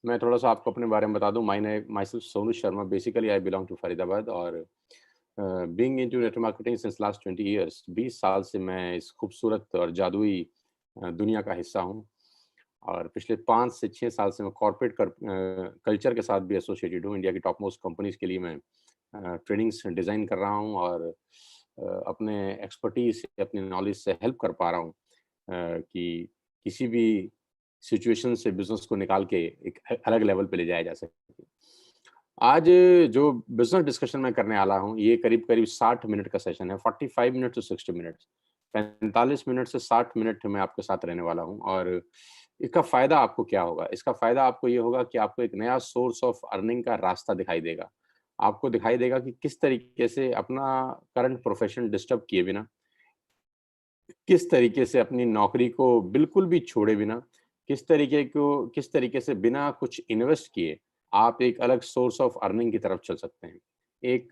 मैं थोड़ा-सा आपको अपने बारे में बता दूँ। Myself Sonu Sharma, basically I belong to Faridabad और being into network marketing since last 20 years, 20 साल से मैं इस खूबसूरत और जादुई दुनिया का हिस्सा हूँ। और पिछले 5 से 6 साल से मैं कल्चर के साथ भी एसोसिएटेड हूँ। इंडिया की टॉप मोस्ट कंपनीज़ के लिए मैं ट्रेनिंग्स डिज़ाइन कर रहा हूँ और अपने एक्सपर्टीज़ से, अपनी नॉलेज से हेल्प कर पा रहा हूँ कि किसी भी सिचुएशन से बिज़नेस को निकाल के एक अलग लेवल पे ले जाया जा सके। आज जो बिज़नेस डिस्कशन मैं करने वाला हूँ, ये करीब-करीब 60 मिनट का सेशन है, 45 मिनट टू 60 मिनट्स। 45 मिनट से 60 मिनट मैं आपके साथ रहने वाला हूँ और इसका फ़ायदा आपको क्या होगा? इसका फ़ायदा आपको ये होगा कि आपको एक नया सोर्स ऑफ अर्निंग का रास्ता दिखाई देगा। आपको दिखाई देगा कि किस तरीके से अपना करंट प्रोफ़ेशन डिस्टर्ब किए बिना, किस तरीके से अपनी नौकरी को बिल्कुल भी छोड़े बिना, किस तरीके से बिना कुछ इन्वेस्ट किए, आप एक अलग सोर्स ऑफ अर्निंग की तरफ चल सकते हैं। एक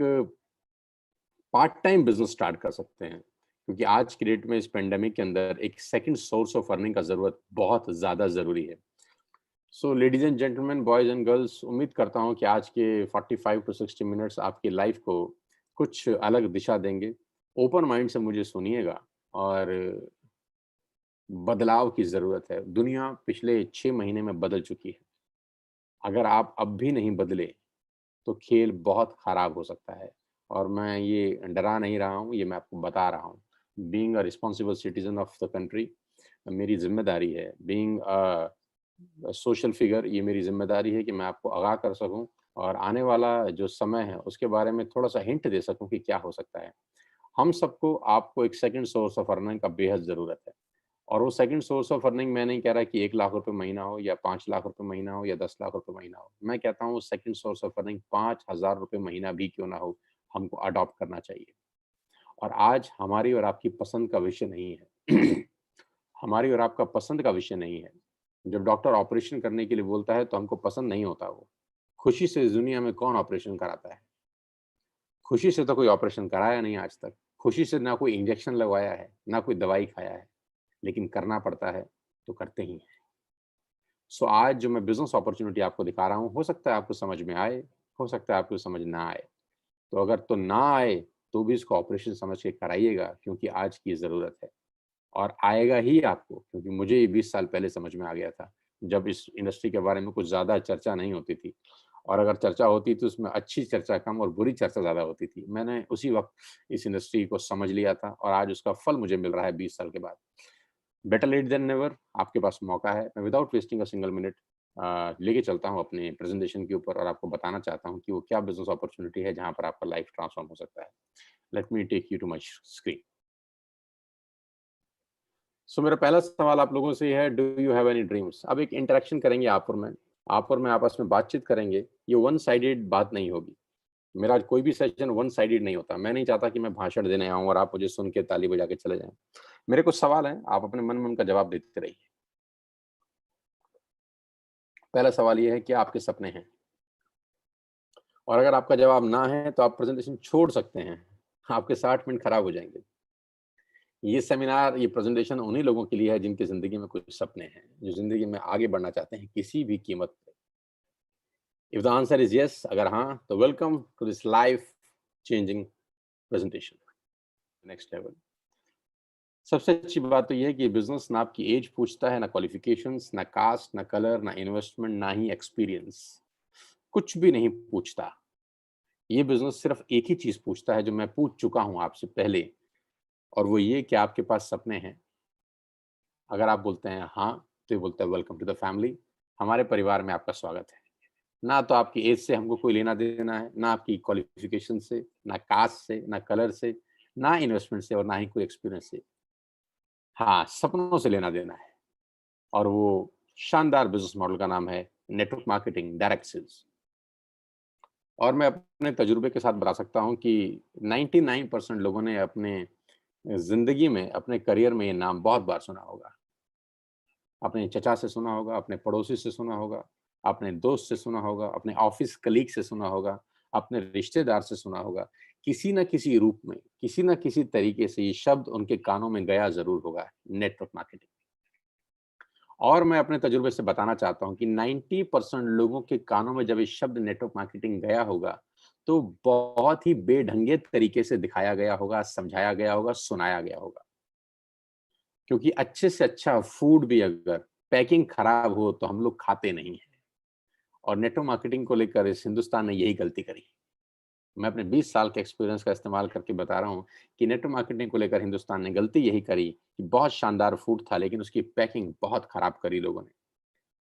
पार्ट टाइम बिज़नेस स्टार्ट कर सकते हैं, क्योंकि आज की डेट में इस पैंडेमिक के अंदर एक सेकंड सोर्स ऑफ अर्निंग का ज़रूरत बहुत ज़्यादा ज़रूरी है। सो ladies and gentleman, boys and girls, उम्मीद करता हूँ कि आज के 45 टू 60 मिनट्स आपकी लाइफ़ को कुछ अलग दिशा देंगे। ओपन माइंड से मुझे सुनिएगा और बदलाव की ज़रूरत है। दुनिया पिछले 6 महीने में बदल चुकी है। अगर आप अब भी नहीं बदले, तो खेल बहुत खराब हो सकता है और मैं ये डरा नहीं रहा हूँ, ये मैं आपको बता रहा हूँ। Being a responsible citizen of the country, मेरी ज़िम्मेदारी है। बीइंग सोशल फिगर, ये मेरी ज़िम्मेदारी है कि मैं आपको आगाह कर सकूँ और आने वाला जो समय है, उसके बारे में थोड़ा-सा हिंट दे सकूँ कि क्या हो सकता है। हम सबको आपको एक सेकंड सोर्स ऑफ अर्निंग का बेहद ज़रूरत है। और वो सेकंड सोर्स ऑफ अर्निंग मैं नहीं कह रहा कि 1 लाख रुपए महीना हो या 5 लाख रुपए महीना हो या 10 लाख रुपए महीना हो। मैं कहता हूँ सेकंड सोर्स ऑफ अर्निंग 5,000 रुपए महीना भी क्यों ना हो, हमको अडॉप्ट करना चाहिए। और आज हमारी और आपकी पसंद का विषय नहीं है। हमारी और आपका पसंद का विषय नहीं है। जब डॉक्टर ऑपरेशन करने के लिए बोलता है तो हमको पसंद नहीं होता वो। खुशी से इस दुनिया में कौन ऑपरेशन कराता है? खुशी से तो कोई ऑपरेशन कराया नहीं आज तक। खुशी से ना कोई इंजेक्शन लगवाया है, ना कोई दवाई खाया है। लेकिन करना पड़ता है, तो करते ही हैं। सो आज जो मैं बिज़नेस अपॉर्च्युनिटी आपको दिखा रहा हूँ, हो सकता है आपको समझ में आए, हो सकता है आपको समझ ना आए। तो अगर तो ना आए, तो भी इसको ऑपरेशन समझ के कराइएगा क्योंकि आज की ज़रूरत है। और आएगा ही आपको, क्योंकि मुझे ये 20 साल पहले समझ में आ गया था, जब इस इंडस्ट्री के बारे में कुछ ज़्यादा चर्चा नहीं होती थी और अगर चर्चा होती तो उसमें अच्छी चर्चा कम और बुरी चर्चा ज़्यादा होती थी। मैंने उसी वक़्त इस इंडस्ट्री को समझ लिया था और आज उसका फल मुझे मिल रहा है 20 साल के बाद। बेटर लेट देन नेवर, आपके पास मौका है। मैं without wasting a single minute लेके चलता हूँ अपने प्रेज़ेंटेशन के ऊपर और आपको बताना चाहता हूँ कि वो क्या बिज़नेस अपॉर्च्युनिटी है जहाँ पर आपका लाइफ़ ट्रांसफ़ॉर्म हो सकता है। Let me take you to my screen. So मेरा पहला सवाल आप लोगों से ये है, do you have any dreams? अब एक इंटरेक्शन करेंगे आप और मैं। आप और मैं आपस में बातचीत करेंगे। ये वन साइडेड बात नहीं होगी। मेरा कोई भी सेशन वन साइडेड नहीं होता। मैं नहीं चाहता कि मैं भाषण देने आऊँ और आप मुझे सुन के ताली बजा के चले जाएँ। मेरे कुछ सवाल हैं, आप अपने मन में उनका जवाब देते रहिए। पहला सवाल ये है, क्या आपके सपने हैं? और अगर आपका जवाब ना है, तो आप प्रेज़ेंटेशन छोड़ सकते हैं। आपके 60 मिनट खराब हो जाएँगे। ये सेमिनार, ये प्रेज़ेंटेशन उन्हीं लोगों के लिए है जिनकी ज़िंदगी में कुछ सपने हैं, जो ज़िंदगी में आगे बढ़ना चाहते हैं किसी भी कीमत पे। If the answer is yes, अगर हाँ, तो welcome to this life changing presentation, next level. सबसे अच्छी बात तो ये है कि बिज़नेस ना आपकी ऐज पूछता है, ना क्वालिफ़िकेशंस, ना कास्ट, ना कलर, ना इन्वेस्टमेंट, ना ही एक्सपीरियंस। कुछ भी नहीं पूछता। ये बिज़नेस सिर्फ़ एक ही चीज़ पूछता है जो मैं पूछ चुका हूँ आपसे पहले, और वो ये कि आपके पास सपने हैं? अगर आप बोलते हैं हाँ, तो ये बोलता है वेलकम टू द फैमिली, हमारे परिवार में आपका स्वागत है। ना तो आपकी एज से हमको कोई लेना-देना है, ना आपकी क्वालिफ़िकेशन से, ना कास्ट से, ना कलर से, ना इन्वेस्टमेंट से और ना ही कोई एक्सपीरियंस से। हाँ, सपनों से लेना-देना है और वो शानदार बिज़नेस मॉडल का नाम है नेटवर्क मार्केटिंग डायरेक्ट सेल्स। और मैं अपने तजुर्बे के साथ बता सकता हूँ कि 99% लोगों ने अपने ज़िंदगी में, अपने करियर में ये नाम बहुत बार सुना होगा। अपने चचा से सुना होगा, अपने पड़ोसी से सुना होगा, अपने दोस्त से सुना होगा, अपने ऑफ़िस कलीग से सुना होगा, अपने रिश्तेदार से सुना होगा। किसी न किसी रूप में, किसी न किसी तरीके से ये शब्द उनके कानों में गया ज़रूर होगा, नेटवर्क मार्केटिंग। और मैं अपने तजुर्बे से बताना चाहता हूँ कि 90% लोगों के कानों में जब ये शब्द नेटवर्क मार्केटिंग गया होगा, तो बहुत ही बेढंगे तरीके से दिखाया गया होगा, समझाया गया होगा, सुनाया गया होगा। क्योंकि अच्छे से अच्छा फूड भी अगर पैकिंग खराब हो तो हम लोग खाते नहीं हैं। और नेटवर्क मार्केटिंग को लेकर इस हिंदुस्तान ने यही गलती करी। मैं अपने 20 साल के एक्सपीरियंस का इस्तेमाल करके बता रहा हूँ कि नेटवर्क मार्केटिंग को लेकर हिंदुस्तान ने गलती यही करी कि बहुत शानदार फूड था, लेकिन उसकी पैकिंग बहुत खराब करी लोगों ने।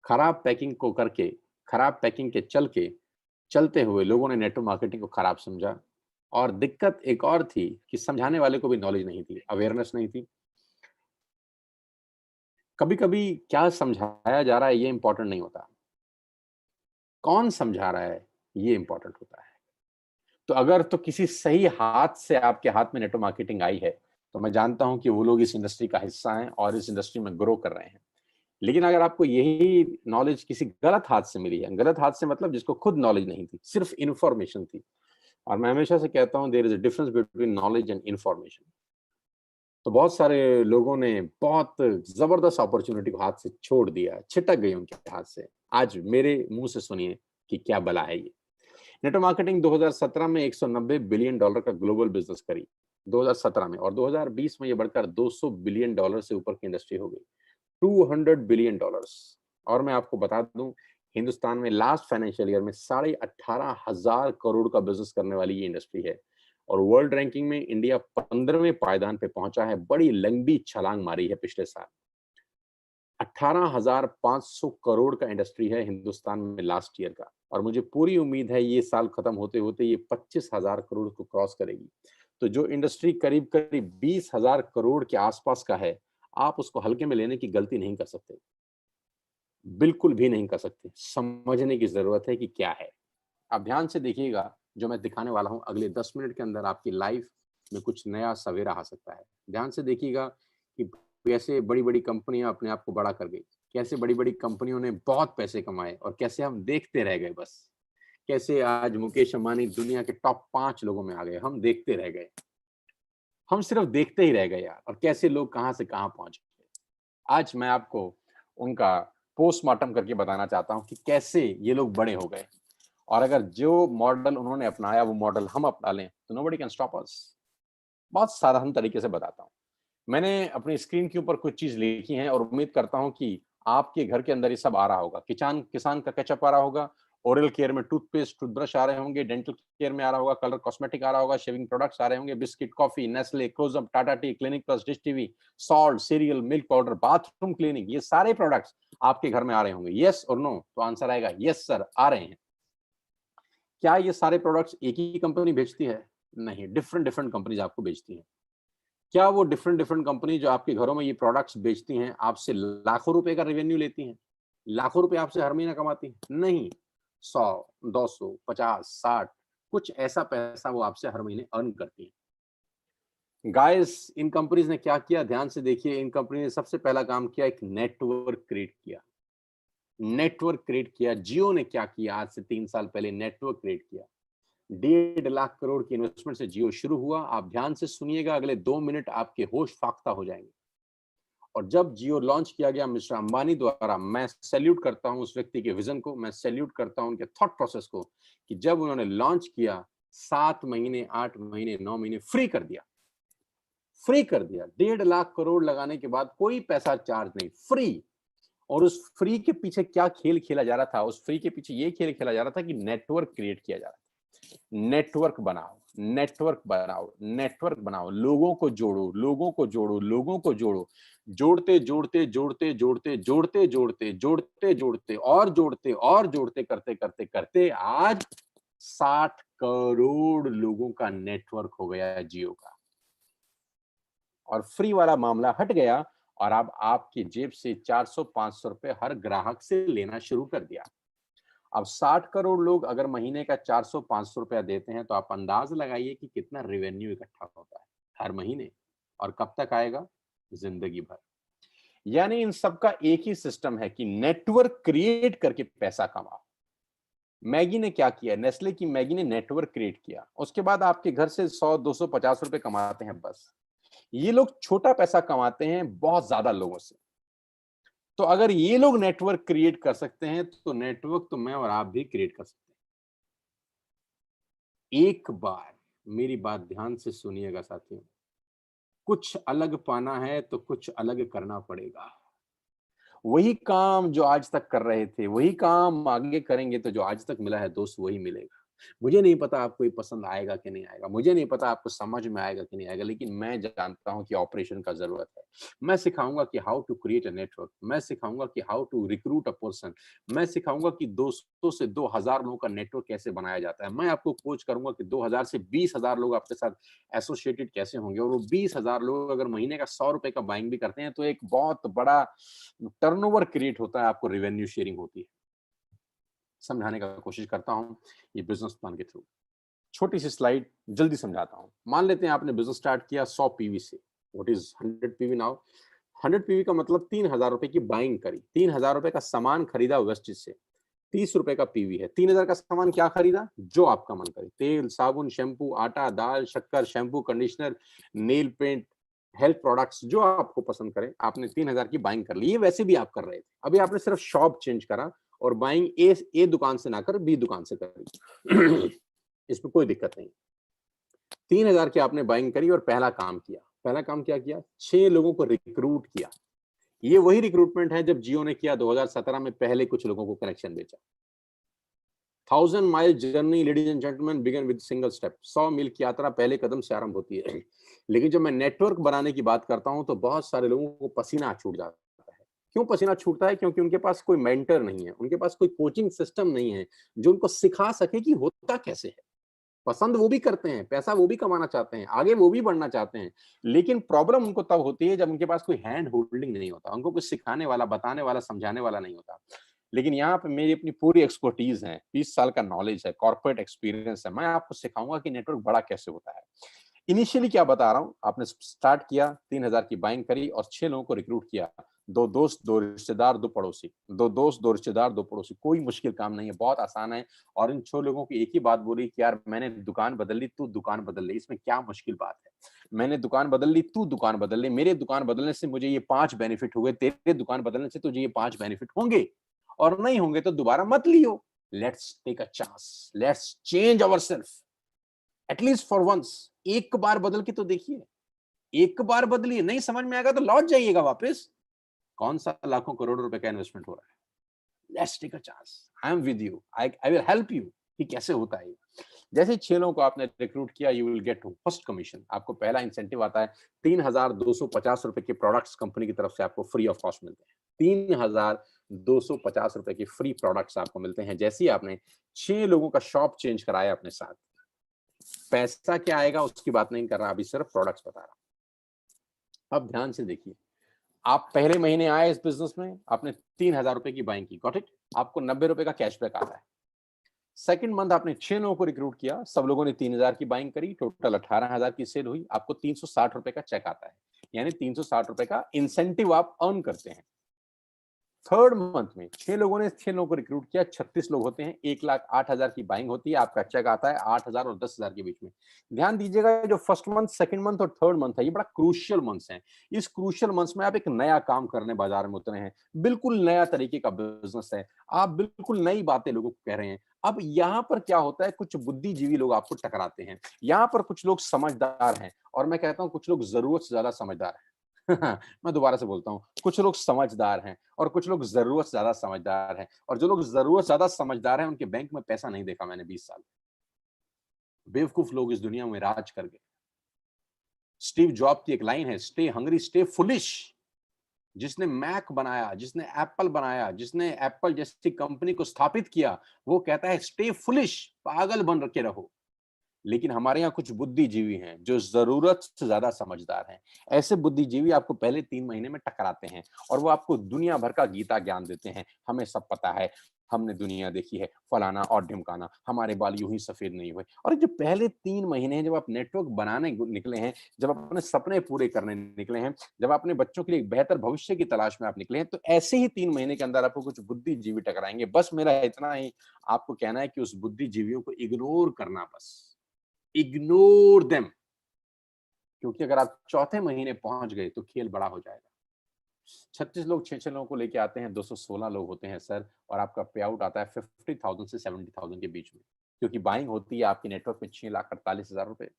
खराब पैकिंग को करके, खराब पैकिंग के चलते हुए लोगों ने नेटवर्क मार्केटिंग को खराब समझा। और दिक्कत एक और थी कि समझाने वाले को भी नॉलेज नहीं थी, अवेयरनेस नहीं थी। कभी-कभी क्या समझाया जा रहा है ये इम्पोर्टेंट नहीं होता, कौन समझा रहा है ये इम्पोर्टेंट होता है। तो अगर तो किसी सही हाथ से आपके हाथ में नेटवर्क मार्केटिंग आई है, तो मैं जानता हूँ कि वो लोग इस इंडस्ट्री का हिस्सा हैं और इस इंडस्ट्री में ग्रो कर रहे हैं। लेकिन अगर आपको यही नॉलेज किसी गलत हाथ से मिली है, गलत हाथ से मतलब जिसको खुद नॉलेज नहीं थी, सिर्फ इन्फॉर्मेशन थी। और मैं हमेशा से कहता हूँ there is a difference between knowledge and information. तो बहुत सारे लोगों ने बहुत ज़बरदस्त अपॉर्च्युनिटी को हाथ से छोड़ दिया, छिटक गई उनके हाथ से। आज मेरे मुँह से सुनिए कि क्या बला है ये। नेटवर्क मार्केटिंग 2017 में $190 बिलियन का ग्लोबल बिज़नेस करी, 2017 में, और 2020 में ये बढ़कर $200 बिलियन से ऊपर की इंडस्ट्री हो गई। $200 बिलियन। और मैं आपको बता दूं, हिंदुस्तान में लास्ट फाइनेंशियल ईयर में 18,500 करोड़ का बिजनेस करने वाली ये इंडस्ट्री है। और वर्ल्ड रैंकिंग में इंडिया 15वें पायदान पे पहुंचा है। बड़ी लंबी छलांग मारी है पिछले साल। 18,500 करोड़ का इंडस्ट्री है हिंदुस्तान में लास्ट ईयर का। और मुझे पूरी उम्मीद है ये साल खत्म होते होते ये 25,000 करोड़ को क्रॉस करेगी। तो जो इंडस्ट्री करीब करीब 20,000 करोड़ के आसपास का है, आप उसको हल्के में लेने की गलती नहीं कर सकते, बिल्कुल भी नहीं कर सकते। समझने की जरूरत है कि क्या है। आप ध्यान से देखिएगा, जो मैं दिखाने वाला हूं अगले 10 मिनट के अंदर आपकी लाइफ में कुछ नया सवेरा आ सकता है। ध्यान से देखिएगा कि कैसे बड़ी बड़ी कंपनियां अपने आप को बड़ा कर गई, कैसे बड़ी बड़ी कंपनियों ने बहुत पैसे कमाए और कैसे हम देखते रह गए बस। कैसे आज मुकेश अंबानी दुनिया के टॉप 5 लोगों में आ गए, हम देखते रह गए। हम सिर्फ देखते ही रह गए यार, और कैसे लोग कहां से कहां पहुंच गए। आज मैं आपको उनका पोस्टमार्टम करके बताना चाहता हूं कि कैसे ये लोग बड़े हो गए। और अगर जो मॉडल उन्होंने अपनाया वो मॉडल हम अपना लें तो नोबडी कैन स्टॉप अस। बहुत साधारण तरीके से बताता हूँ। मैंने अपनी स्क्रीन के ऊपर कुछ चीज लिखी है और उम्मीद करता हूँ कि आपके घर के अंदर ये सब आ रहा होगा। किसान किसान का केचप आ रहा होगा, ओरल केयर में टूथपेस्ट टूथब्रश आ रहे होंगे, डेंटल केयर में आ रहा होगा, कलर कॉस्मेटिक आ रहा होगा, शेविंग प्रोडक्ट्स आ रहे होंगे, biscuit, coffee, Nestle, Closeup, Tata tea, Clinic Plus, Dish TV, salt, cereal, milk powder, bathroom cleaning, ये सारे प्रोडक्ट्स आपके घर में आ रहे होंगे। यस और नो? तो आंसर आएगा यस सर, आ रहे हैं। क्या ये सारे प्रोडक्ट्स एक ही कंपनी बेचती है? नहीं, डिफरेंट डिफरेंट कंपनीज आपको बेचती हैं। क्या वो डिफरेंट डिफरेंट कंपनी जो आपके घरों में ये प्रोडक्ट्स बेचती हैं, आपसे लाखों रुपए का रेवेन्यू लेती हैं? लाखों रुपए आपसे हर महीना कमाती हैं? नहीं। 100, 200, 50, 60, कुछ ऐसा पैसा वो आपसे हर महीने अर्न करती हैं। गाइस, इन कंपनीज ने क्या किया? ध्यान से देखिए। इन कंपनी ने सबसे पहला काम किया, एक नेटवर्क क्रिएट किया। नेटवर्क क्रिएट किया। जियो ने क्या किया? आज से 3 साल पहले नेटवर्क क्रिएट किया। 1.5 करोड़ की इन्वेस्टमेंट से जियो शुरू हुआ। आप ध्यान से सुनिएगा, अगले 2 मिनट आपके होश फाख्ता हो जाएंगे। और जब जियो लॉन्च किया गया मिस्टर अंबानी द्वारा, मैं सैल्यूट करता हूं उस व्यक्ति के विजन को, मैं सैल्यूट करता हूं उनके थॉट प्रोसेस को, कि जब उन्होंने लॉन्च किया 7 महीने, 8 महीने, 9 महीने फ्री कर दिया। फ्री कर दिया। 1.5 करोड़ लगाने के बाद कोई पैसा चार्ज नहीं, फ्री। और उस फ्री के पीछे क्या खेल खेला जा रहा था? उस फ्री के पीछे ये खेल खेला जा रहा था कि नेटवर्क क्रिएट किया जा रहा था। नेटवर्क बनाओ, नेटवर्क बनाओ, नेटवर्क बनाओ, लोगों को जोड़ो, लोगों को जोड़ो, लोगों को जोड़ो। जोड़ते जोड़ते जोड़ते जोड़ते जोड़ते जोड़ते जोड़ते जोड़ते और जोड़ते और जोड़ते करते करते करते आज 60 करोड़ लोगों का नेटवर्क हो गया है जियो का। और फ्री वाला मामला हट गया और अब आपकी जेब से 400-500 रुपए हर ग्राहक से लेना शुरू कर दिया। अब 60 करोड़ लोग अगर महीने का 400-500 रुपया देते हैं, तो आप अंदाज लगाइए कि कितना रेवेन्यू इकट्ठा होता है हर महीने। और कब तक आएगा? जिंदगी भर। यानी इन सबका एक ही सिस्टम है कि नेटवर्क क्रिएट करके पैसा कमाओ। मैगी ने क्या किया? नेस्ले की मैगी ने नेटवर्क क्रिएट किया। उसके बाद आपके घर से 100, 200, 50 रुपए कमाते हैं बस। ये लोग छोटा पैसा कमाते हैं बहुत ज्यादा लोगों से। तो अगर ये लोग नेटवर्क क्रिएट कर सकते हैं, तो नेटवर्क तो मैं और आप भी क्रिएट कर सकते हैं। एक बार मेरी बात ध्यान से सुनिएगा साथियों, कुछ अलग पाना है तो कुछ अलग करना पड़ेगा। वही काम जो आज तक कर रहे थे, वही काम आगे करेंगे तो जो आज तक मिला है दोस्त वही मिलेगा। मुझे नहीं पता आपको ये पसंद आएगा कि नहीं आएगा, मुझे नहीं पता आपको समझ में आएगा कि नहीं आएगा, लेकिन मैं जानता हूँ कि ऑपरेशन का ज़रूरत है। मैं सिखाऊँगा कि how to create a network, मैं सिखाऊँगा कि how to recruit a person, मैं सिखाऊँगा कि 200 से 2000 लोगों का नेटवर्क कैसे बनाया जाता है। मैं आपको कोच करूँगा कि 2000 से 20,000 लोग आपके साथ एसोसिएटेड कैसे होंगे, और वो 20,000 लोग अगर महीने का ₹100 का बाइंग भी करते हैं, तो एक बहुत बड़ा टर्नओवर क्रिएट होता है, आपको रेवेन्यू शेयरिंग होती है। समझाने का कोशिश करता हूँ ये बिज़नेस प्लान के थ्रू। छोटी सी स्लाइड जल्दी समझाता हूँ। मान लेते हैं आपने बिज़नेस स्टार्ट किया 100 पीवी से। What is 100 PV now? 100 PV का मतलब ₹3000 की बाइंग करी। ₹3000 का सामान खरीदा वेस्टेज से। ₹30 का पीवी है। 3000 का सामान क्या खरीदा? जो आपका मन करे। तेल, साबुन, शैम्पू, आटा, दाल, शक्कर, shampoo, conditioner, nail paint, health products जो आपको पसंद करे, आपने 3000 की बाइंग कर ली। ये वैसे भी आप कर रहे थे। अभी आपने सिर्फ शॉप चेंज करा और बाइंग ए दुकान से ना कर बी दुकान से करी। इसमें कोई दिक्कत नहीं। 3000 की आपने बाइंग करी और पहला काम किया। पहला काम क्या किया? 6 लोगों को रिक्रूट किया। ये वही रिक्रूटमेंट है जब जियो ने किया 2017 में, पहले कुछ लोगों को कनेक्शन बेचा। 1000 mile journey ladies and gentleman begin with single step. 100 मील की यात्रा पहले कदम से आरंभ होती है। लेकिन जब मैं नेटवर्क बनाने की बात करता हूं तो बहुत सारे लोगों को पसीना छूट जाता है। क्यों पसीना छूटता है? क्योंकि उनके पास कोई मेंटर नहीं है, उनके पास कोई कोचिंग सिस्टम नहीं है जो उनको सिखा सके कि होता कैसे है। पसंद वो भी करते हैं, पैसा वो भी कमाना चाहते हैं, आगे वो भी बढ़ना चाहते हैं। लेकिन प्रॉब्लम उनको तब होती है जब उनके पास कोई हैंड होल्डिंग नहीं होता, उनको कुछ सिखाने वाला, बताने वाला, समझाने वाला नहीं होता। लेकिन यहाँ पे मेरी अपनी पूरी एक्सपर्टीज़ है, 20 साल का नॉलेज है, कॉर्पोरेट एक्सपीरियंस है। मैं आपको सिखाऊँगा कि नेटवर्क बड़ा कैसे होता है। इनिशियली क्या बता रहा हूँ, आपने स्टार्ट किया, 3000 की बाइंग करी और 6 लोगों को रिक्रूट किया। 2 दोस्त, 2 रिश्तेदार, 2 पड़ोसी। 2 दोस्त, 2 रिश्तेदार, 2 पड़ोसी। कोई मुश्किल काम नहीं है, बहुत आसान है। और इन 6 लोगों की एक ही बात बोली कि यार मैंने दुकान बदल ली, तू दुकान बदल ले। इसमें क्या मुश्किल बात है? मैंने दुकान बदल ली, तू दुकान बदल ले। मेरे दुकान बदलने से मुझे ये 5 बेनिफिट हुए, तेरे दुकान बदलने से तुझे ये 5 बेनिफिट होंगे, और नहीं होंगे तो दोबारा मत लियो। Let's take a chance, let's change ourself at least for once. एक बार बदल के तो देखिए। एक बार बदलिए, नहीं समझ में आएगा तो लौट जाइएगा वापस। कौन सा लाखों करोड़ों रुपए का इन्वेस्टमेंट हो रहा है? Let's take a chance. I am with you, I will help you कि कैसे होता है ये। जैसे ही 6 लोगों को आपने रिक्रूट किया, you will get first commission. आपको पहला इंसेंटिव आता है। ₹3250 के प्रोडक्ट्स कंपनी की तरफ से आपको फ्री ऑफ कॉस्ट मिलते हैं। ₹3250 के फ्री प्रोडक्ट्स आपको मिलते हैं जैसे ही आपने 6 लोगों का शॉप चेंज कराया अपने साथ। पैसा क्या आएगा उसकी बात नहीं कर रहा, अभी सिर्फ प्रोडक्ट्स बता रहा हूं। अब ध्यान से देखिए, आप पहले महीने आए इस बिजनेस में, आपने ₹3000 की बाइंग की, गॉट इट? आपको ₹90 का कैशबैक आता है। सेकंड मंथ आपने 6 लोगों को रिक्रूट किया, सब लोगों ने 3000 की बाइंग करी, टोटल 18000 की सेल हुई, आपको ₹360 का चेक आता है। यानी ₹360 का इंसेंटिव आप अर्न करते हैं। थर्ड मंथ में 6 लोगों ने 6 लोगों को रिक्रूट किया, 36 लोग होते हैं, 1,08,000 की बाइंग होती है, आपका चेक आता है 8,000 और 10,000 के बीच में। ध्यान दीजिएगा, जो फर्स्ट मंथ, सेकंड मंथ और थर्ड मंथ है, ये बड़ा क्रूशियल मंथ्स हैं। इस क्रूशियल मंथ्स में आप एक नया काम करने बाजार में उतरे हैं, बिल्कुल नया तरीके का बिजनेस है, आप बिल्कुल नई बातें लोगों को कह रहे हैं। अब यहाँ पर क्या होता है, कुछ बुद्धिजीवी लोग आपको टकराते हैं। यहाँ पर कुछ लोग समझदार हैं और मैं कहता हूँ कुछ लोग जरूरत से ज्यादा समझदार हैं। मैं दोबारा से बोलता हूँ, कुछ लोग समझदार हैं और कुछ लोग जरूरत से ज्यादा समझदार हैं, और जो लोग जरूरत से ज्यादा समझदार हैं उनके बैंक में पैसा नहीं देखा मैंने 20 साल। बेवकूफ लोग इस दुनिया में राज कर गए। स्टीव जॉब की एक लाइन है, स्टे हंग्री स्टे फुलिश। जिसने मैक बनाया, जिसने एप्पल बनाया, जिसने एप्पल जैसी कंपनी को स्थापित किया, वो कहता है स्टे फुलिश, पागल बन के रहो। लेकिन हमारे यहाँ कुछ बुद्धिजीवी हैं जो जरूरत से ज्यादा समझदार हैं। ऐसे बुद्धिजीवी आपको पहले 3 महीने में टकराते हैं और वो आपको दुनिया भर का गीता ज्ञान देते हैं। हमें सब पता है, हमने दुनिया देखी है, फलाना और ढिमकाना, हमारे बाल यूं ही सफेद नहीं हुए। और जो पहले 3 महीने हैं, जब आप नेटवर्क बनाने निकले हैं, जब आप अपने सपने पूरे करने निकले हैं, जब अपने बच्चों के लिए एक बेहतर भविष्य की तलाश में आप निकले हैं, तो ऐसे ही 3 महीने के अंदर आपको कुछ बुद्धिजीवी टकराएंगे। बस मेरा इतना ही आपको कहना है कि उस बुद्धिजीवियों को इग्नोर करना, बस इग्नोर देम। क्योंकि अगर आप चौथे महीने पहुंच गए तो खेल बड़ा हो जाएगा। 36 लोग 6-6 लोगों को लेके आते हैं, 216 लोग होते हैं सर, और आपका पे आउट आता है 50,000 से 70,000 के बीच में, क्योंकि बाइंग होती है आपके नेटवर्क में 6,48,000 रुपए।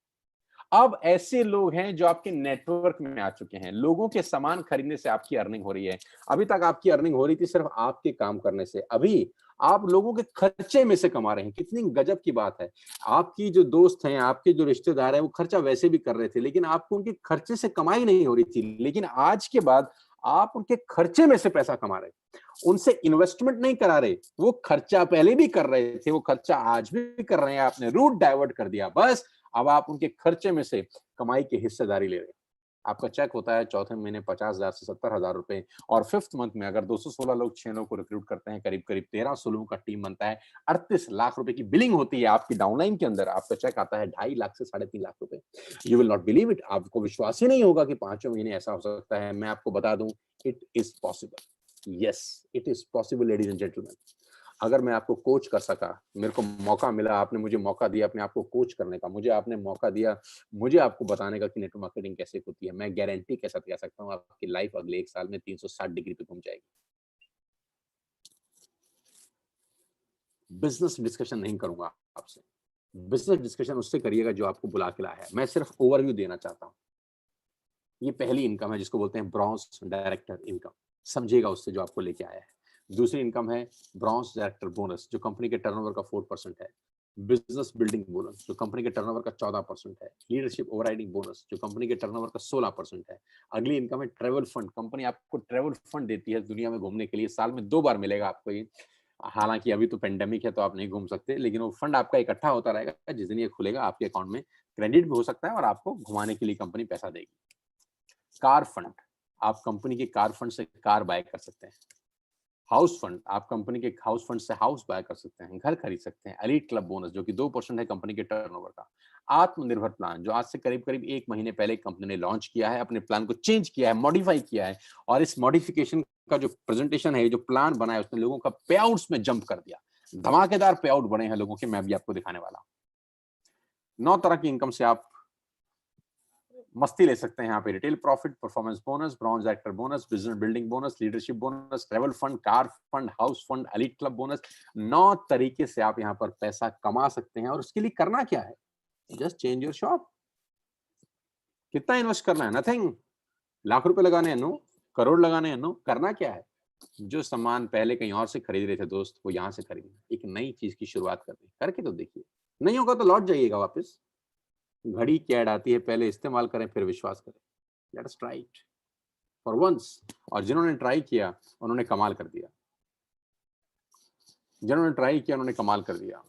अब ऐसे लोग हैं जो आपके नेटवर्क में आ चुके हैं, लोगों के सामान खरीदने से आपकी अर्निंग हो रही है। अभी तक आपकी अर्निंग हो रही थी सिर्फ आपके काम करने से, अभी आप लोगों के खर्चे में से कमा रहे हैं। कितनी गजब की बात है। आपकी जो दोस्त हैं, आपके जो रिश्तेदार हैं, वो खर्चा वैसे भी कर रहे थे, लेकिन आपको उनके खर्चे से कमाई नहीं हो रही थी। लेकिन आज के बाद आप उनके खर्चे में से पैसा कमा रहे हैं, उनसे इन्वेस्टमेंट नहीं करा रहे। वो खर्चा पहले भी कर रहे थे, वो खर्चा आज भी कर रहे हैं, आपने रूट डाइवर्ट कर दिया। बस अब आप उनके खर्चे में से कमाई की हिस्सेदारी ले रहे हैं। आपका चेक होता है चौथे महीने 50,000 से 70,000 रुपए, और फिफ्थ मंथ में अगर 216 लोग 6 लोगों को रिक्रूट करते हैं, करीब करीब 1300 लोगों का टीम बनता है, 38 लाख रुपए की बिलिंग होती है आपकी डाउनलाइन के अंदर। आपका चेक आता है 2.5 लाख से 3.5 लाख रुपए। You will not believe it. आपको विश्वास ही नहीं होगा कि 5वें महीने ऐसा हो सकता है। मैं आपको बता दूं, it is possible. Yes, it is possible ladies and gentleman. अगर मैं आपको कोच कर सका, मेरे को मौका मिला, आपने मुझे मौका दिया अपने आप को कोच करने का, मुझे आपने मौका दिया मुझे आपको बताने का कि नेटवर्क मार्केटिंग कैसे होती है, मैं गारंटी के साथ कह सकता हूँ आपकी लाइफ अगले 1 साल में 360 डिग्री पे घूम जाएगी। बिजनेस डिस्कशन नहीं करूंगा आपसे। बिजनेस डिस्कशन उससे करिएगा जो आपको बुला के लाया है। मैं सिर्फ ओवरव्यू देना चाहता हूँ। ये पहली इनकम है जिसको बोलते हैं ब्रॉन्ज डायरेक्टर इनकम, समझिएगा उससे जो आपको लेके आया है। दूसरी इनकम है ब्रॉन्ज डायरेक्टर बोनस, जो कंपनी के टर्नओवर का 4% है। बिजनेस बिल्डिंग बोनस, जो कंपनी के टर्नओवर का 14% है। लीडरशिप ओवरराइडिंग बोनस, जो कंपनी के टर्नओवर का 16% है। अगली इनकम है ट्रेवल फंड, कंपनी आपको ट्रेवल फंड देती है दुनिया में घूमने के लिए, साल में 2 बार मिलेगा आपको ये। हालांकि अभी तो पेंडेमिक है तो आप नहीं घूम सकते, लेकिन वो फंड आपका इकट्ठा होता रहेगा, जिस दिन ये खुलेगा आपके अकाउंट में क्रेडिट भी हो सकता है और आपको घुमाने के लिए कंपनी पैसा देगी। कार फंड, आप कंपनी के कार फंड से कार बाय कर सकते हैं। हाउस फंड, आप कंपनी के हाउस फंड से हाउस बाय कर सकते हैं, घर खरीद सकते हैं। एलीट क्लब बोनस, जो कि 2% है कंपनी के टर्नओवर का। आत्मनिर्भर प्लान, जो आज से करीब करीब 1 महीने पहले कंपनी ने लॉन्च किया है, अपने प्लान को चेंज किया है, मॉडिफाई किया है, और इस मॉडिफिकेशन का जो प्रेजेंटेशन है, जो प्लान बना है, उसने लोगों का पे आउट्स में जंप कर दिया। धमाकेदार पे आउट बने हैं लोगों के, मैं भी आपको दिखाने वाला हूं। 9 तरह की इनकम से आप मस्ती ले सकते हैं यहाँ पे। Retail profit, performance bonus, bronze actor bonus, business building bonus, leadership bonus, travel fund, car fund, house fund, elite club bonus. 9 तरीके से आप यहाँ पर पैसा कमा सकते हैं, और उसके लिए करना क्या है? Just change your shop. कितना इन्वेस्ट करना है? नथिंग। लाख रुपए लगाने हैं? नो। करोड़ लगाने हैं? नो। करना क्या है? जो सामान पहले कहीं और से खरीद रहे थे दोस्त, वो यहाँ से खरीदना। एक नई चीज की शुरुआत करनी, करके तो देखिए। नहीं होगा तो लौट जाइएगा वापस। घड़ी की ऐड आती है, पहले इस्तेमाल करें फिर विश्वास करें। Let's try it for once. और जिन्होंने ट्राई किया उन्होंने कमाल कर दिया। जिन्होंने ट्राई किया उन्होंने कमाल कर दिया।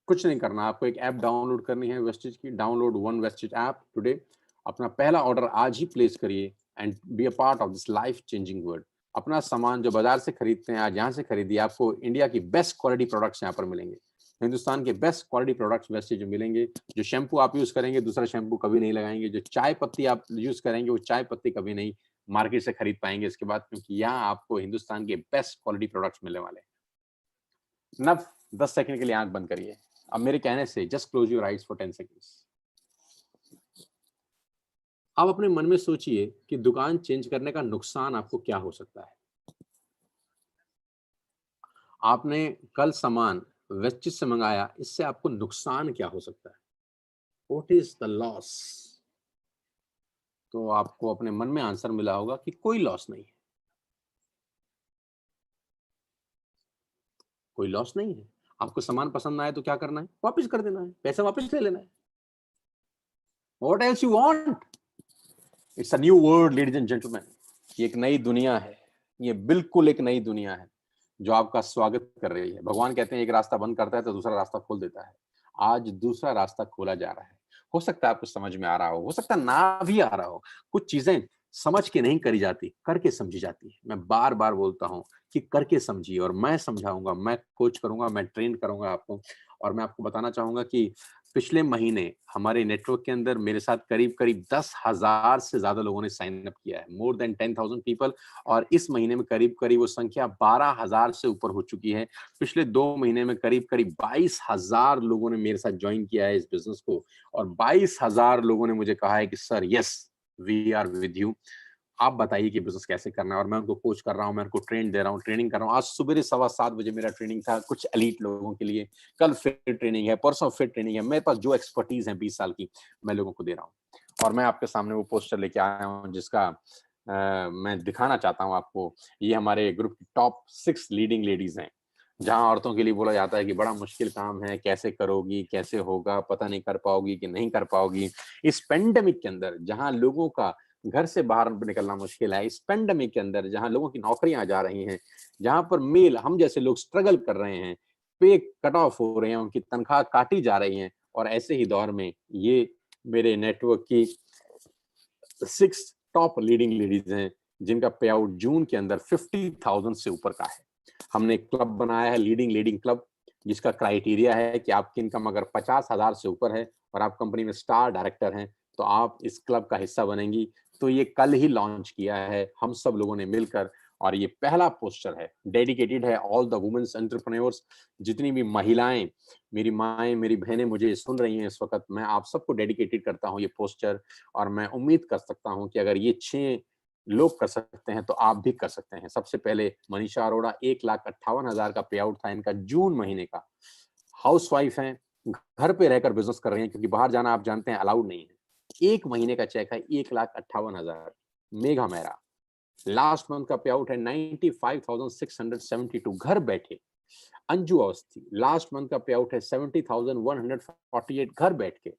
कुछ नहीं करना, आपको एक ऐप डाउनलोड करनी है वेस्टेज की। Download one wastage app today. अपना पहला ऑर्डर आज ही प्लेस करिए and be a part of this life changing world. अपना सामान जो बाजार से खरीदते हैं आज यहाँ से खरीदिए। आपको इंडिया की बेस्ट क्वालिटी प्रोडक्ट्स यहाँ पर मिलेंगे। हिंदुस्तान के बेस्ट क्वालिटी प्रोडक्ट्स वेस्टेज में मिलेंगे। जो शैम्पू आप यूज करेंगे दूसरा शैम्पू कभी नहीं लगाएंगे। जो चाय पत्ती आप यूज करेंगे वो चाय पत्ती कभी नहीं मार्केट से खरीद पाएंगे इसके बाद, क्योंकि यहाँ आपको हिंदुस्तान के बेस्ट क्वालिटी प्रोडक्ट्स मिलने वाले हैं। नव 10 सेकंड के लिए आंख बंद करिए। अब मेरे कहने से just close your eyes for 10 seconds. आप अपने मन में सोचिए कि दुकान चेंज करने का नुकसान आपको क्या हो सकता है। आपने कल सामान वेस्टेज से मंगाया, इससे आपको नुकसान क्या हो सकता है? What is the loss? तो आपको अपने मन में आंसर मिला होगा कि कोई लॉस नहीं है। कोई लॉस नहीं है। आपको सामान पसंद ना आए तो क्या करना है? वापस कर देना है, पैसा वापस ले लेना है। What else you want? It's a new world ladies and gentleman. ये एक नई दुनिया है। ये बिल्कुल एक नई दुनिया है जो आपका स्वागत कर रही है। भगवान कहते हैं एक रास्ता बंद करता है तो दूसरा रास्ता खोल देता है। आज दूसरा रास्ता खोला जा रहा है। हो सकता है आपको समझ में आ रहा हो सकता है ना भी आ रहा हो। कुछ चीजें समझ के नहीं करी जाती, करके समझी जाती है। मैं बार बार बोलता हूँ कि करके समझिए, और मैं समझाऊंगा, मैं कोच करूंगा, मैं ट्रेन करूंगा आपको। और मैं आपको बताना चाहूंगा कि पिछले महीने हमारे नेटवर्क के अंदर मेरे साथ करीब करीब 10,000 से ज्यादा लोगों ने साइन अप किया है, मोर देन 10,000 पीपल। और इस महीने में करीब करीब वो संख्या 12,000 से ऊपर हो चुकी है। पिछले 2 महीने में करीब करीब 22,000 लोगों ने मेरे साथ ज्वाइन किया है इस बिजनेस को, और 22,000 लोगों ने मुझे कहा है कि sir yes we are with you. आप बताइए कि बिज़नेस कैसे करना है, और मैं उनको कोच कर रहा हूँ, मैं उनको ट्रेन दे रहा हूँ, ट्रेनिंग कर रहा हूँ। आज सुबेरे 7:15 बजे मेरा ट्रेनिंग था कुछ एलीट लोगों के लिए, कल फिर ट्रेनिंग है, परसों फिर ट्रेनिंग है। मेरे पास जो एक्सपर्टीज़ है 20 साल की, मैं लोगों को दे रहा हूँ। और मैं आपके सामने वो पोस्टर लेके आया हूँ जिसका मैं दिखाना चाहता हूँ आपको। ये हमारे ग्रुप की टॉप 6 लीडिंग लेडीज़ हैं। जहाँ औरतों के लिए बोला जाता है कि बड़ा मुश्किल काम है, कैसे करोगी, कैसे होगा, पता नहीं कर पाओगी कि नहीं कर पाओगी। इस पैंडेमिक के अंदर जहाँ लोगों का घर से बाहर निकलना मुश्किल है, इस पैंडेमिक के अंदर जहाँ लोगों की नौकरियाँ जा रही हैं, जहाँ पर मेल हम जैसे लोग स्ट्रगल कर रहे हैं, पे कट ऑफ हो रहे हैं, उनकी तनख्वाह काटी जा रही है, और ऐसे ही दौर में ये मेरे नेटवर्क की 6 टॉप लीडिंग लेडीज हैं, जिनका पे आउट जून के अंदर 50,000 से ऊपर का है। हमने एक क्लब बनाया है, लीडिंग लीडिंग क्लब, जिसका क्राइटेरिया है कि आपकी इनकम अगर 50,000 से ऊपर है और आप कंपनी में स्टार डायरेक्टर हैं, तो आप इस क्लब का हिस्सा बनेंगी। तो ये कल ही लॉन्च किया है हम सब लोगों ने मिलकर, और ये पहला पोस्टर है, डेडिकेटेड है ऑल द वुमेन्स एंटरप्रेन्योर्स। जितनी भी महिलाएं, मेरी माएँ, मेरी बहनें मुझे सुन रही हैं इस वक़्त, मैं आप सबको डेडिकेटेड करता हूँ ये पोस्टर। और मैं उम्मीद कर सकता हूँ कि अगर ये 6 लोग कर सकते हैं, तो आप भी कर सकते हैं। सबसे पहले मनीषा अरोड़ा, 1,58,000 का पे आउट था इनका जून महीने का। हाउसवाइफ हैं, घर पे रहकर बिज़नेस कर रही हैं क्योंकि बाहर जाना आप जानते हैं अलाउड नहीं है। 1 महीने का चेक है 1,58,000। मेघा मेहरा, लास्ट मंथ का पे आउट है 95,672, घर बैठे। अंजू अवस्थी, लास्ट मंथ का पे आउट है 70,148, घर बैठ के।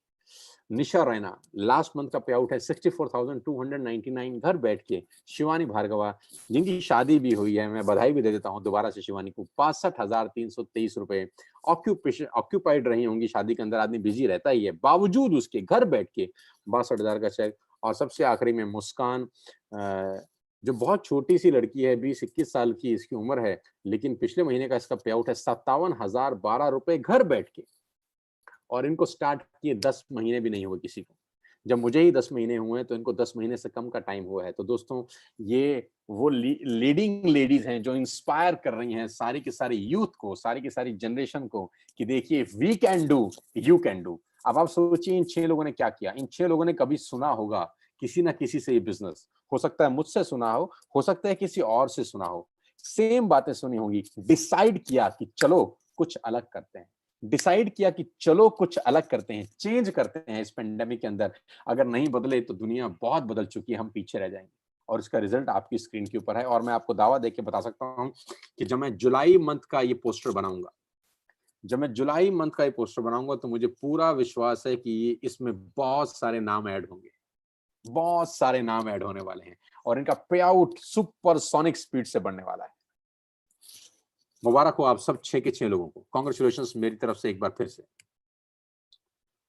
निशा रैना, लास्ट मंथ का पे आउट है 64,299, घर बैठ के। शिवानी भार्गवा, जिनकी शादी भी हुई है, मैं बधाई भी दे देता हूँ दोबारा से शिवानी को, 62,323 रुपए। ऑक्यूपेशन ऑक्यूपाइड रही होंगी, शादी के अंदर आदमी बिजी रहता ही है, बावजूद उसके घर बैठ के 62,000 का चेक। और सबसे आखिरी में मुस्कान, जो बहुत छोटी सी लड़की है, 20-21 साल की इसकी उम्र है, लेकिन पिछले महीने का इसका पे आउट है 57,012 रुपए, घर बैठ के। और इनको स्टार्ट किए 10 महीने भी नहीं हुए किसी को। जब मुझे ही 10 महीने हुए हैं, तो इनको 10 महीने से कम का टाइम हुआ है। तो दोस्तों, ये वो लीडिंग लेडीज़ हैं जो इंस्पायर कर रही हैं सारी की सारी यूथ को, सारी की सारी जनरेशन को, कि देखिए we can do, you can do. अब आप सोचिए इन 6 लोगों ने क्या किया। इन 6 लोगों ने कभी सुना होगा किसी ना किसी से ये बिज़नेस। हो सकता है मुझसे सुना हो सकता है किसी और से सुना हो। सेम बातें सुनी होंगी, डिसाइड किया कि चलो कुछ अलग करते हैं। डिसाइड किया कि चलो कुछ अलग करते हैं, चेंज करते हैं इस पेंडेमिक के अंदर। अगर नहीं बदले तो दुनिया बहुत बदल चुकी है, हम पीछे रह जाएँगे। और इसका रिजल्ट आपकी स्क्रीन के ऊपर है, और मैं आपको दावा देके बता सकता हूँ कि जब मैं जुलाई मंथ का ये पोस्टर बनाऊँगा, जब मैं जुलाई मंथ का ये पोस्टर बनाऊँगा, तो मुझे पूरा विश्वास है कि ये इसमें बहुत सारे नाम ऐड होंगे। बहुत सारे नाम ऐड होने वाले हैं, और इनका पे आउट सुपरसोनिक स्पीड से बढ़ने वाला है। मुबारक हो आप सब 6 के 6 लोगों को। कांग्रेचुलेशंस मेरी तरफ से एक बार फिर से।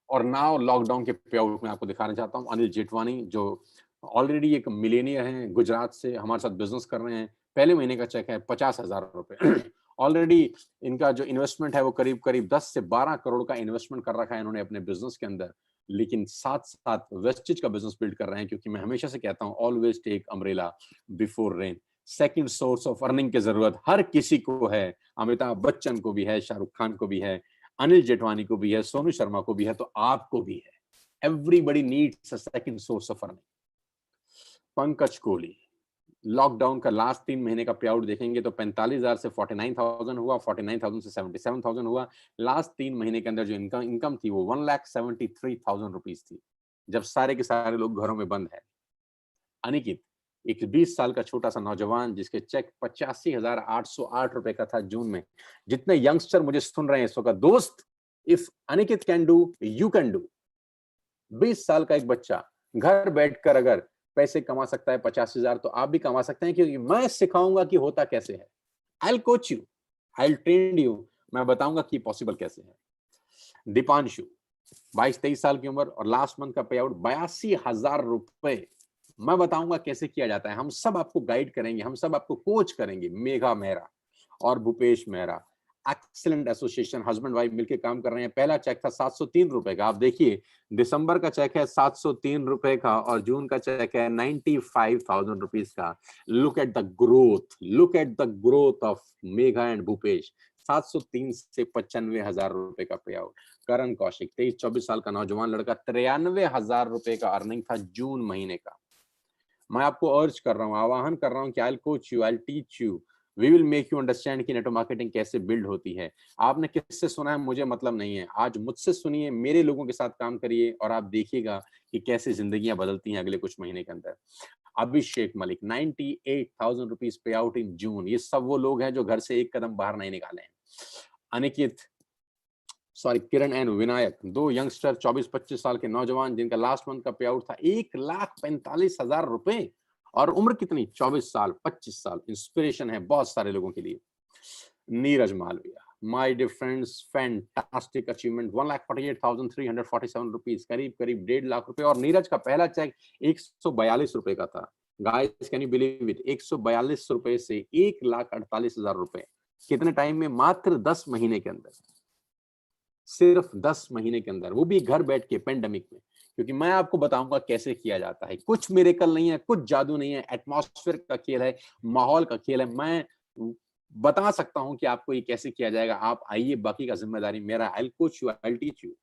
और नाउ लॉकडाउन के पे आउट मैं आपको दिखाना चाहता हूँ। अनिल जेठवानी, जो ऑलरेडी एक मिलेनियर हैं, गुजरात से हमारे साथ बिज़नेस कर रहे हैं। पहले महीने का चेक है 50,000 रुपए। ऑलरेडी इनका जो इन्वेस्टमेंट है वो करीब-करीब 10 से 12 करोड़ का इन्वेस्टमेंट कर रखा है इन्होंने अपने बिज़नेस के अंदर। लेकिन साथ-साथ वेस्टेज का बिज़नेस बिल्ड कर रहे हैं, क्योंकि मैं हमेशा से कहता हूँ always take umbrella before rain. Second source of earning की ज़रूरत हर किसी को है। अमिताभ बच्चन को भी है, शाहरुख खान को भी है, अनिल जेठवानी को भी है, सोनू शर्मा को भी है, तो आपको भी है। Everybody needs a second source of earning. Pankaj Kohli, lockdown का लास्ट 3 महीने का पे आउट देखेंगे तो 45,000 से 49,000 हुआ, 49,000 से 77,000 हुआ। लास्ट 3 महीने के अंदर जो इनकम थी वो 1,73,000 रुपीज़ थी, जब सारे के सारे लोग घरों में बंद हैं। अनिकेत, एक 20 साल का छोटा-सा नौजवान जिसके चेक 85,808 रुपए का था जून में। जितने यंगस्टर मुझे सुन रहे हैं इस वक़्त, दोस्त, if Aniket can do, you can do. 20 साल का एक बच्चा घर बैठकर अगर पैसे कमा सकता है 50,000, तो आप भी कमा सकते हैं, क्योंकि मैं सिखाऊँगा कि होता कैसे है। आई will coach you, I will train you, मैं बताऊँगा कि पॉसिबल कैसे है। दीपांशु, 22-23 साल की उम्र और लास्ट मंथ का पे आउट 82,000 रुपए। मैं बताऊँगा कैसे किया जाता है। हम सब आपको गाइड करेंगे, हम सब आपको कोच करेंगे। मेघा मेहरा और Bhupesh Mehra, excellent association, husband wife मिलके काम कर रहे हैं। पहला चेक था 703 रुपए का। आप देखिए, दिसंबर का चेक है 703 रुपए का और जून का चेक है 95,000 रुपीज़ का। Look at the growth of Megha and Bhupesh. 703 से 95,000 रुपए का पे आउट। करण कौशिक, 23-24 साल का नौजवान लड़का, 93,000 रुपए का अर्निंग था जून महीने का। मैं आपको अर्ज कर रहा हूँ, आह्वान कर रहा हूँ कि I will coach you, I will teach you, we will make you understand कि नेटवर्क मार्केटिंग कैसे बिल्ड होती है। आपने किससे सुना है मुझे मतलब नहीं है, आज मुझसे सुनिए, मेरे लोगों के साथ काम करिए और आप देखिएगा कि कैसे जिंदगियां बदलती हैं अगले कुछ महीने के अंदर। अभिषेक मलिक 98,000 रुपीज पे आउट इन जून। ये सब वो लोग हैं जो घर से एक कदम बाहर नहीं निकाले हैं। अनिकेत किरण एंड विनायक, दो यंगस्टर 24-25 साल के नौजवान जिनका लास्ट मंथ का पे आउट था 1,45,000 रुपए और उम्र कितनी 24 साल 25 साल। इंस्पिरेशन है बहुत सारे लोगों के लिए। Neeraj Malviya, my dear friends, fantastic achievement, 1,48,347 rupees, करीब करीब 1.5 लाख रुपए। और नीरज का पहला चेक 142 रुपए का था। Guys can you believe it, 142 रुपए से 1,48,000 रुपए कितने टाइम में, मात्र 10 महीने के अंदर, सिर्फ 10 महीने के अंदर, वो भी घर बैठ के पेंडेमिक में। क्योंकि मैं आपको बताऊंगा कैसे किया जाता है, कुछ मिरेकल नहीं है, कुछ जादू नहीं है, एटमॉस्फेयर का खेल है, माहौल का खेल है। मैं बता सकता हूं कि आपको ये कैसे किया जाएगा, आप आइए, बाकी का जिम्मेदारी मेरा। I will coach you, I will teach you.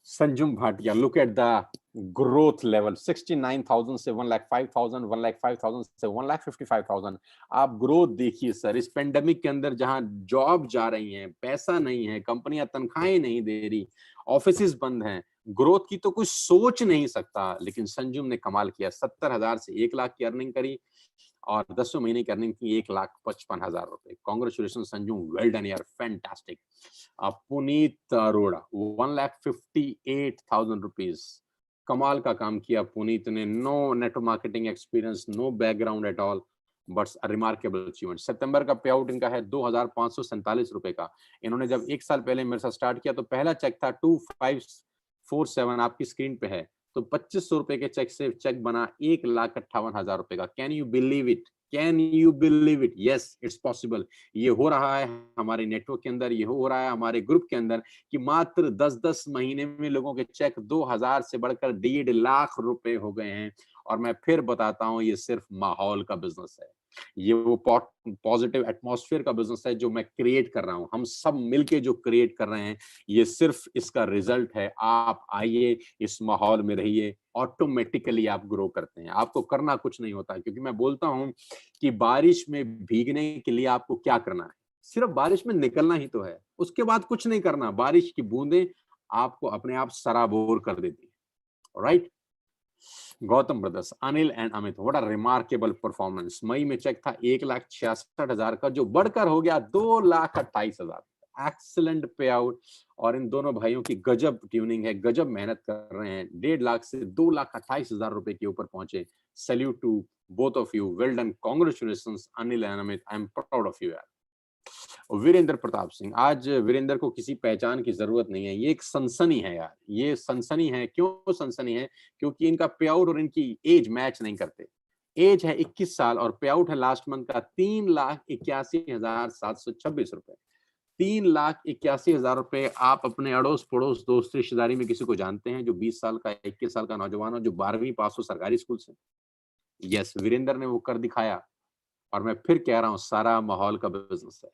Sanjum Bhatia, look at the growth level, 69,000 से 1,05,000, 1,05,000 से 1,55,000। आप ग्रोथ देखिए सर, इस पेंडेमिक के अंदर जहां जॉब जा रही हैं, पैसा नहीं है, कंपनियां तनख्वाहें नहीं दे रही, ऑफिस बंद हैं, ग्रोथ की तो कुछ सोच नहीं सकता। लेकिन संजुम ने कमाल किया, 70,000 से 1 लाख की अर्निंग करी और 10 महीने की अर्निंग की 1,55,000 रुपए। कॉन्ग्रेचुलेशन संजुम, वेल डन यार, फैंटास्टिक। पुनीत अरोड़ा 1,58,000 रुपीज, कमाल का काम किया पुनीत ने। No network marketing experience, no background at all, but remarkable achievement. सितंबर का पे आउट इनका है 2,547 रुपए का। इन्होंने जब 1 साल पहले मेरे साथ स्टार्ट किया तो पहला चेक था 2,547, आपकी स्क्रीन पे है। तो 2,500 रुपए के चेक से चेक बना 1,58,000 रुपए का। Can you believe it, can you believe it, yes it's possible. ये हो रहा है हमारे नेटवर्क के अंदर, ये हो रहा है हमारे ग्रुप के अंदर कि मात्र 10-10 महीने में लोगों के चेक 2,000 से बढ़कर 1.5 लाख रुपए हो गए हैं। और मैं फिर बताता हूं, ये सिर्फ माहौल का बिजनेस है, ये वो पॉजिटिव एटमॉस्फेयर का बिजनेस है जो मैं क्रिएट कर रहा हूं, हम सब मिलके जो क्रिएट कर रहे हैं, ये सिर्फ इसका रिजल्ट है। आप आइए, इस माहौल में रहिए, ऑटोमेटिकली आप ग्रो करते हैं, आपको करना कुछ नहीं होता। क्योंकि मैं बोलता हूं कि बारिश में भीगने के लिए आपको क्या करना है, सिर्फ बारिश में निकलना ही तो है, उसके बाद कुछ नहीं करना। बारिश की बूंदें आपको अपने आप सराबोर कर देती है, right. Gautam brothers, Anil and Amit, what a remarkable performance. मई में चेक था 1,66,000 का, जो बढ़कर हो गया 2,28,000। एक्सीलेंट पे आउट। और इन दोनों भाइयों की गजब ट्यूनिंग है, गजब मेहनत कर रहे हैं, 1.5 लाख से 2,28,000 रुपए के ऊपर पहुंचे। Salute to both of you, well done, congratulations Anil and Amit, I am proud of you यार। वीरेंद्र प्रताप सिंह, आज वीरेंद्र को किसी पहचान की जरूरत नहीं है, ये एक सनसनी है यार, ये सनसनी है। क्यों सनसनी है? क्योंकि इनका पे आउट और इनकी एज मैच नहीं करते। एज है 21 साल और पे आउट है लास्ट मंथ का 3,81,726 रुपए। 3,81,000 रुपए। आप अपने अड़ोस पड़ोस, दोस्त रिश्तेदारी में किसी को जानते हैं जो 20 साल का 21 साल का नौजवान हो, जो 12वीं पास हो सरकारी स्कूल से? यस, वीरेंद्र ने वो कर दिखाया। और मैं फिर कह रहा हूं, सारा माहौल का बिजनेस है।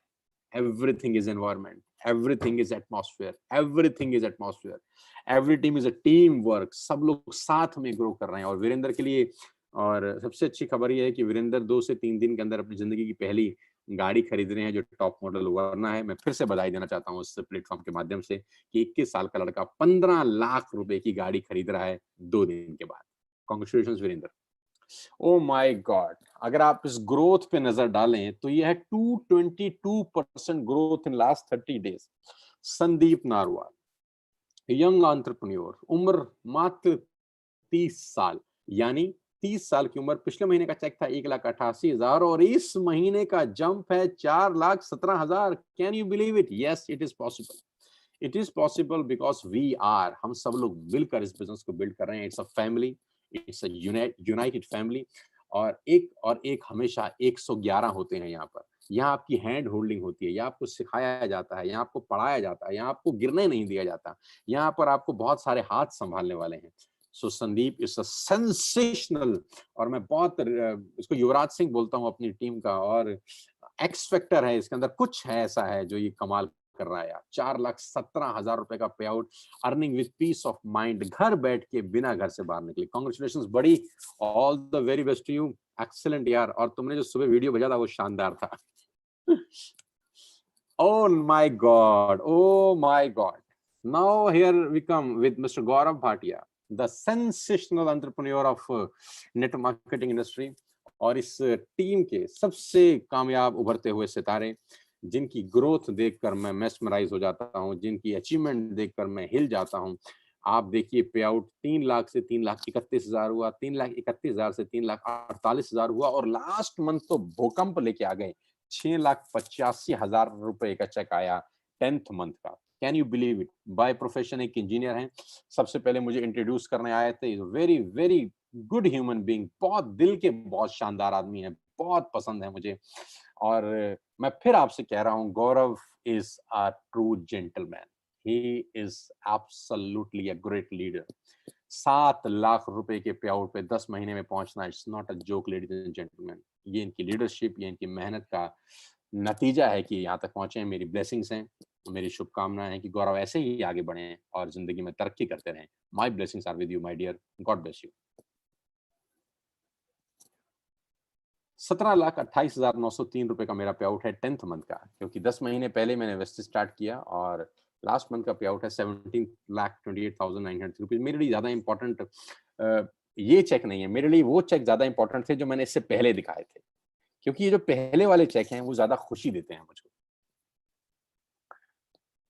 Everything is environment, everything is atmosphere, everything is atmosphere, every team is a team work, सब लोग साथ में ग्रो कर रहे हैं। और वीरेंद्र के लिए, और सबसे अच्छी खबर ये है कि वीरेंद्र 2 से 3 दिन के अंदर अपनी जिंदगी की पहली गाड़ी खरीद रहे हैं, जो टॉप मॉडल वरना है। मैं फिर से बधाई देना चाहता हूँ इस प्लेटफॉर्म के माध्यम से कि 21 साल का लड़का 15 लाख रुपए की गाड़ी खरीद रहा है 2 दिन के बाद। Congratulation Virendra. Oh my God, अगर आप इस ग्रोथ पे नजर डालें तो यह है 222% growth in last 30 days. Sandeep narwhal, young entrepreneur, उम्र मात्र 30 साल, यानी 30 साल की उम्र। पिछले महीने का चेक था 1,88,000 और इस महीने का जंप है 4,17,000। Can you believe it? Yes it is possible, it is possible because we are, हम सब लोग मिलकर इस बिजनेस को बिल्ड कर रहे हैं। It's a family, it's a United family. और एक हमेशा 111 होते हैं यहाँ पर। यहाँ आपकी हैंड होल्डिंग होती है, यहाँ आपको सिखाया जाता है, यहाँ आपको पढ़ाया जाता है, यहाँ आपको गिरने नहीं दिया जाता, यहाँ पर आपको बहुत सारे हाथ संभालने वाले हैं। सो संदीप इज अ सेंसेशनल। और मैं बहुत इसको युवराज सिंह बोलता हूँ अपनी टीम का, और एक्स फैक्टर है इसके अंदर, कुछ है ऐसा है जो ये कमाल कर रहा है यार। 4,17,000 रुपए का pay out, earning with piece of mind, घर बैठ के बिना घर से बाहर निकले। कांग्रेचुलेशंस बड़ी, all the very best to you. Excellent यार, और तुमने जो सुबह वीडियो भेजा था वो शानदार था। Oh my God. Oh my God. Now here we come with Mr. Gaurav Bhatia, the sensational entrepreneur of net marketing industry, और इस टीम के सबसे कामयाब उभरते हुए सितारे, जिनकी ग्रोथ देखकर मैं मेस्मराइज हो जाता हूं, जिनकी अचीवमेंट देखकर मैं हिल जाता हूं। आप देखिए, पे आउट 3 लाख से 3,31,000 हुआ, 3,31,000 से 3,48,000 हुआ, और लास्ट मंथ तो भूकंप लेके आ गए। 6,85,000 रुपए का चेक आया 10th मंथ का। Can you believe it? By profession एक इंजीनियर हैं। सबसे पहले मुझे इंट्रोड्यूस करने आए थे। Very very good human being, बहुत दिल के बहुत शानदार आदमी हैं, बहुत पसंद है मुझे। और मैं फिर आपसे कह रहा हूं, Gaurav is a true gentleman. He is absolutely a great leader. 7 lakh रुपए के पे आउट पे 10 महीने में पहुंचना, it's not a joke ladies and gentleman. ये इनकी लीडरशिप, ये इनकी मेहनत का नतीजा है कि यहाँ तक पहुंचे हैं। मेरी ब्लेसिंग्स हैं, मेरी शुभकामनाएं हैं कि गौरव ऐसे ही आगे बढ़े और जिंदगी में तरक्की करते रहें। My blessings are with you my dear, God bless you. 17,28,903 रुपए का मेरा पे आउट है 10th मंथ का, क्योंकि 10 महीने पहले मैंने वेस्ट स्टार्ट किया, और लास्ट मंथ का पे आउट है 17,28,900 रुपीज। मेरे लिए ज्यादा इंपॉर्टेंट ये चेक नहीं है, मेरे लिए वो चेक ज्यादा इंपॉर्टेंट थे जो मैंने इससे पहले दिखाए थे, क्योंकि ये जो पहले वाले चेक हैं वो ज्यादा खुशी देते हैं मुझको।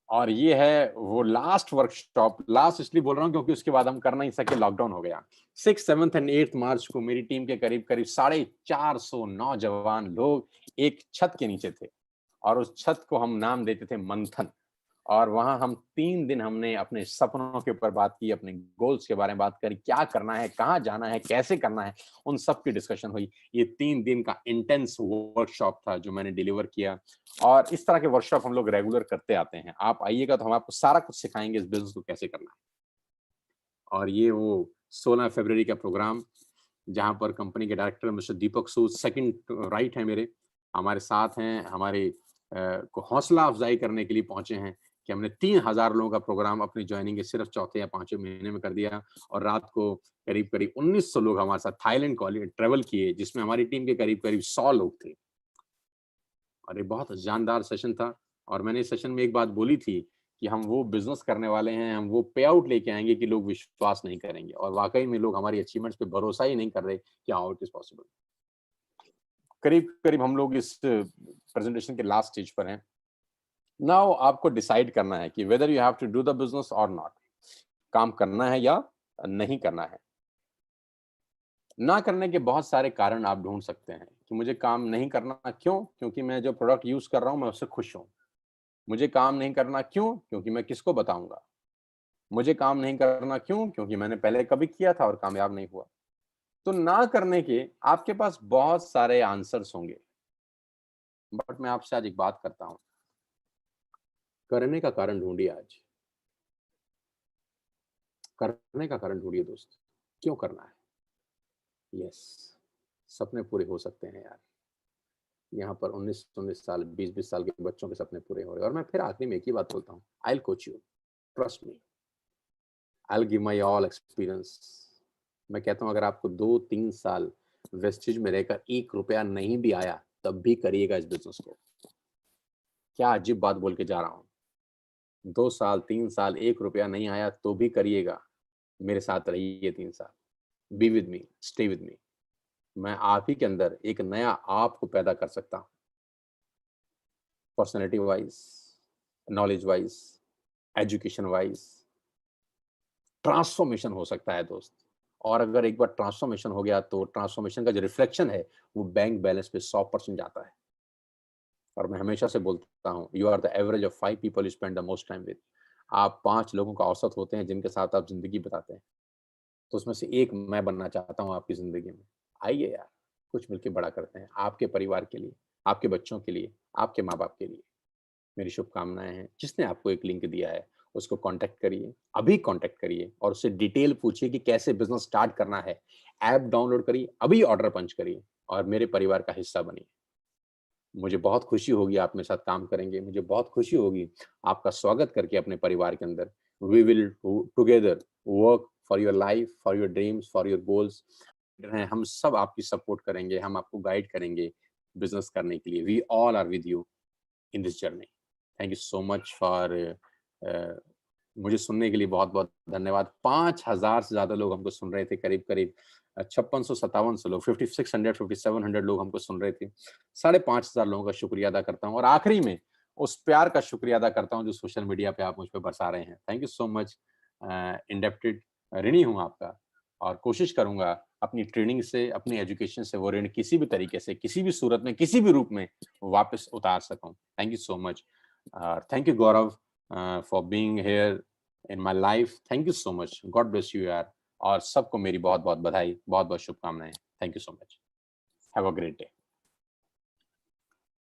और ये है वो लास्ट वर्कशॉप, लास्ट इसलिए बोल रहा हूँ क्योंकि उसके बाद हम कर नहीं सके, लॉकडाउन हो गया। 6, 7 एंड 8 मार्च को मेरी टीम के करीब करीब 450 नौजवान लोग एक छत के नीचे थे, और उस छत को हम नाम देते थे मंथन। और वहां हम 3 दिन हमने अपने सपनों के ऊपर बात की, अपने गोल्स के बारे में बात करी, क्या करना है, कहाँ जाना है, कैसे करना है, उन सब की डिस्कशन हुई। ये 3 दिन का इंटेंस वर्कशॉप था जो मैंने डिलीवर किया, और इस तरह के वर्कशॉप हम लोग रेगुलर करते आते हैं। आप आइएगा तो हम आपको सारा कुछ सिखाएंगे इस बिजनेस को कैसे करना है। और ये वो 16 फरवरी का प्रोग्राम, जहां पर कंपनी के डायरेक्टर मिस्टर दीपक सूद सेकंड राइट है मेरे, हमारे साथ हैं, हमारे को हौसला अफजाई करने के लिए पहुंचे हैं कि हमने 3,000 लोगों का प्रोग्राम अपनी ज्वाइनिंग के सिर्फ चौथे या पांचवें महीने में कर दिया। और रात को करीब करीब 1900 लोग हमारे साथ थाईलैंड ट्रेवल किए, जिसमें हमारी टीम के करीब करीब 100 लोग थे। और ये बहुत जानदार सेशन था। और मैंने इस सेशन में एक बात बोली थी कि हम वो बिजनेस करने वाले हैं, हम वो पे आउट लेके आएंगे कि लोग विश्वास नहीं करेंगे, और वाकई में लोग हमारी अचीवमेंट्स पे भरोसा ही नहीं कर रहे कि हाउ इट इज पॉसिबल। करीब करीब हम लोग इस प्रेजेंटेशन के लास्ट स्टेज पर हैं। नाउ आपको डिसाइड करना है कि whether you have to do the business और नॉट, काम करना है या नहीं करना है। ना करने के बहुत सारे कारण आप ढूंढ सकते हैं कि मुझे काम नहीं करना क्यों, क्योंकि मैं जो प्रोडक्ट यूज कर रहा हूं मैं उससे खुश हूं। मुझे काम नहीं करना क्यों, क्योंकि मैं किसको बताऊंगा। मुझे काम नहीं करना क्यों, क्योंकि मैंने पहले कभी किया था और कामयाब नहीं हुआ। तो ना करने के आपके पास बहुत सारे आंसर्स होंगे, बट मैं आपसे आज एक बात करता हूं, करने का कारण ढूंढिए। आज करने का कारण ढूंढिए दोस्त, क्यों करना है। यस, सपने पूरे हो सकते हैं यार। यहाँ पर 19-19 साल, 20-20 साल के बच्चों के सपने पूरे हो रहे हैं। और मैं फिर आखिरी में एक ही बात बोलता हूँ, आई will coach you, trust me, I will give my all experience. मैं कहता हूँ अगर आपको 2-3 साल वेस्टेज में रहकर 1 रुपया नहीं भी आया, तब भी करिएगा इस बिजनेस को। क्या अजीब बात बोल के जा रहा हूँ। 2 साल, 3 साल, 1 रुपया नहीं आया तो भी करिएगा। मेरे साथ रहिए 3 साल, be with me, stay with me. मैं आप ही के अंदर एक नया आप को पैदा कर सकता हूँ, personality wise, knowledge wise, education wise. Transformation हो सकता है दोस्त। और अगर एक बार ट्रांसफॉर्मेशन हो गया तो ट्रांसफॉर्मेशन का जो रिफ्लेक्शन है वो बैंक बैलेंस पे 100% जाता है। और मैं हमेशा से बोलता हूँ, you are the average of 5 people you spend the most time with. आप 5 लोगों का औसत होते हैं जिनके साथ आप जिंदगी बिताते हैं। तो उसमें से एक मैं बनना चाहता हूँ आपकी जिंदगी में। आइए यार, कुछ मिलकर बड़ा करते हैं, आपके परिवार के लिए, आपके बच्चों के लिए, आपके माँ बाप के लिए। मेरी शुभकामनाएं हैं। जिसने आपको एक लिंक दिया है उसको कांटेक्ट करिए, अभी कांटेक्ट करिए, और उससे डिटेल पूछिए कि कैसे बिजनेस स्टार्ट करना है। ऐप डाउनलोड करिए, अभी ऑर्डर पंच करिए, और मेरे परिवार का हिस्सा बनिए। मुझे बहुत खुशी होगी आप मेरे साथ काम करेंगे। मुझे बहुत खुशी होगी आपका स्वागत करके अपने परिवार के अंदर। We will together work for your life, for your dreams, for your goals. हैं, हम सब आपकी सपोर्ट करेंगे, हम आपको गाइड करेंगे बिज़नेस करने के लिए। We all are with you in this journey. Thank you so much for मुझे सुनने के लिए बहुत-बहुत धन्यवाद। 5000 से ज़्यादा लोग हमको सुन रहे थे, करीब-करीब 5600-5700 लोग, 5600 5700 लोग हमको सुन रहे थे। 5500 लोगों का शुक्रिया अदा करता हूँ और आखिरी में उस प्यार का शुक्रिया अदा करता हूँ जो सोशल मीडिया पे आप मुझ पे बरसा रहे हैं। Thank you so much. Indebted ऋणी हूँ आपका और कोशिश करूँगा अपनी ट्रेनिंग से, अपनी एजुकेशन से वो ऋण किसी भी तरीके से, किसी भी सूरत में, किसी भी रूप में वापस उतार सकूँ। Thank you so much. Thank you Gaurav for being here in my life. Thank you so much. God bless you यार और सबको मेरी बहुत-बहुत बधाई, बहुत-बहुत शुभकामनाएँ। Thank you so much. Have a great day.